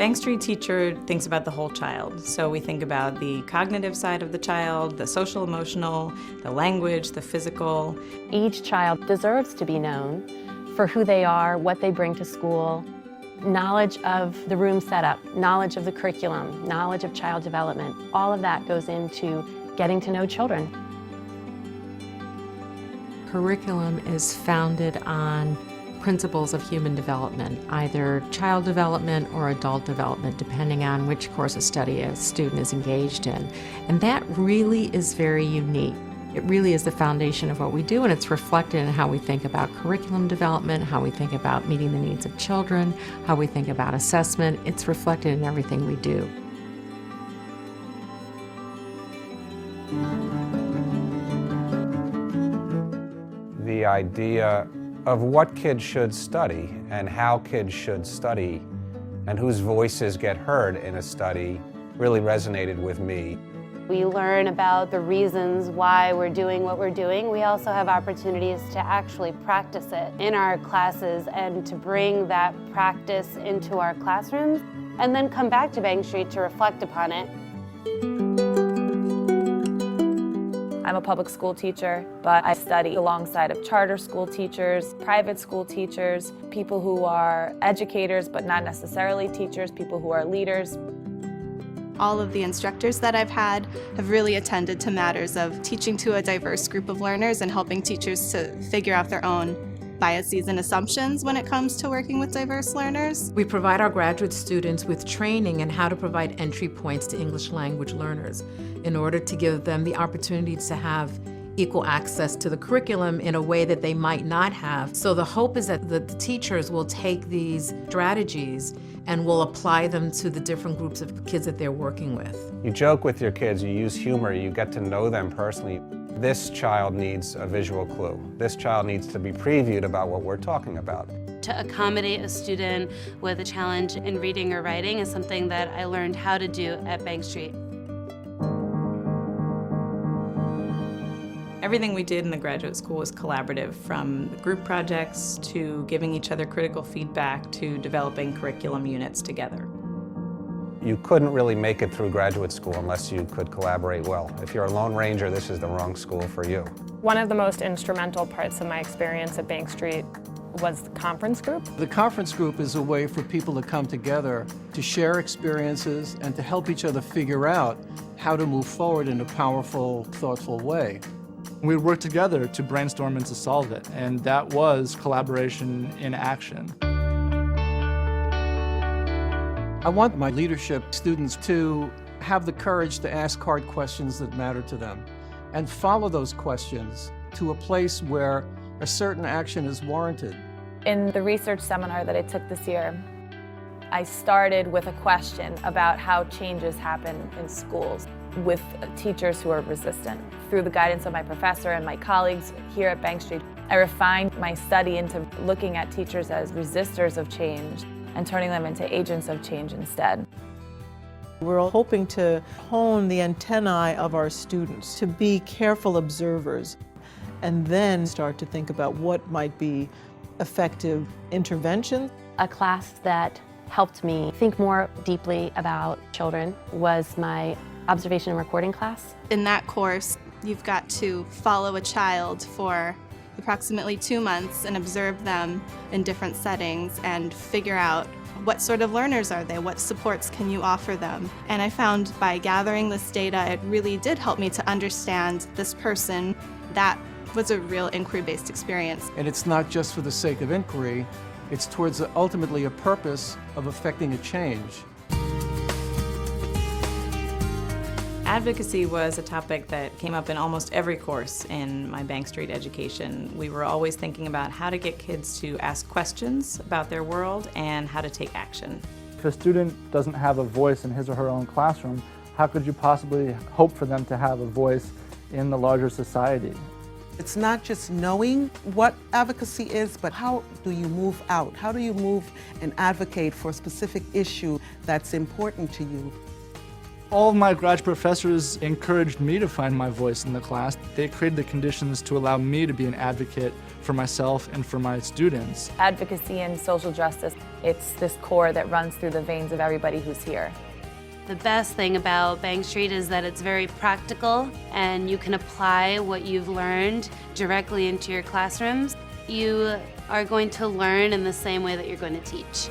Bank Street teacher thinks about the whole child. So we think about the cognitive side of the child, the social emotional, the language, the physical. Each child deserves to be known for who they are, what they bring to school, knowledge of the room setup, knowledge of the curriculum, knowledge of child development. All of that goes into getting to know children. Curriculum is founded on principles of human development, either child development or adult development, depending on which course of study a student is engaged in. And that really is very unique. It really is the foundation of what we do, and it's reflected in how we think about curriculum development, how we think about meeting the needs of children, how we think about assessment. It's reflected in everything we do. The idea of what kids should study and how kids should study and whose voices get heard in a study really resonated with me. We learn about the reasons why we're doing what we're doing. We also have opportunities to actually practice it in our classes and to bring that practice into our classrooms and then come back to Bank Street to reflect upon it. I'm a public school teacher, but I study alongside of charter school teachers, private school teachers, people who are educators but not necessarily teachers, people who are leaders. All of the instructors that I've had have really attended to matters of teaching to a diverse group of learners and helping teachers to figure out their own biases and assumptions when it comes to working with diverse learners. We provide our graduate students with training in how to provide entry points to English language learners in order to give them the opportunity to have equal access to the curriculum in a way that they might not have. So the hope is that the teachers will take these strategies and will apply them to the different groups of kids that they're working with. You joke with your kids, you use humor, you get to know them personally. This child needs a visual clue. This child needs to be previewed about what we're talking about. To accommodate a student with a challenge in reading or writing is something that I learned how to do at Bank Street. Everything we did in the graduate school was collaborative, from group projects to giving each other critical feedback to developing curriculum units together. You couldn't really make it through graduate school unless you could collaborate well. If you're a Lone Ranger, this is the wrong school for you. One of the most instrumental parts of my experience at Bank Street was the conference group. The conference group is a way for people to come together, to share experiences, and to help each other figure out how to move forward in a powerful, thoughtful way. We worked together to brainstorm and to solve it, and that was collaboration in action. I want my leadership students to have the courage to ask hard questions that matter to them and follow those questions to a place where a certain action is warranted. In the research seminar that I took this year, I started with a question about how changes happen in schools with teachers who are resistant. Through the guidance of my professor and my colleagues here at Bank Street, I refined my study into looking at teachers as resistors of change and turning them into agents of change instead. We're hoping to hone the antennae of our students to be careful observers and then start to think about what might be effective intervention. A class that helped me think more deeply about children was my observation and recording class. In that course, you've got to follow a child for approximately 2 months and observe them in different settings and figure out what sort of learners are they, what supports can you offer them. And I found by gathering this data, it really did help me to understand this person. That was a real inquiry-based experience. And it's not just for the sake of inquiry, it's towards ultimately a purpose of effecting a change. Advocacy was a topic that came up in almost every course in my Bank Street education. We were always thinking about how to get kids to ask questions about their world and how to take action. If a student doesn't have a voice in his or her own classroom, how could you possibly hope for them to have a voice in the larger society? It's not just knowing what advocacy is, but how do you move out? How do you move and advocate for a specific issue that's important to you? All of my graduate professors encouraged me to find my voice in the class. They created the conditions to allow me to be an advocate for myself and for my students. Advocacy and social justice, it's this core that runs through the veins of everybody who's here. The best thing about Bank Street is that it's very practical and you can apply what you've learned directly into your classrooms. You are going to learn in the same way that you're going to teach.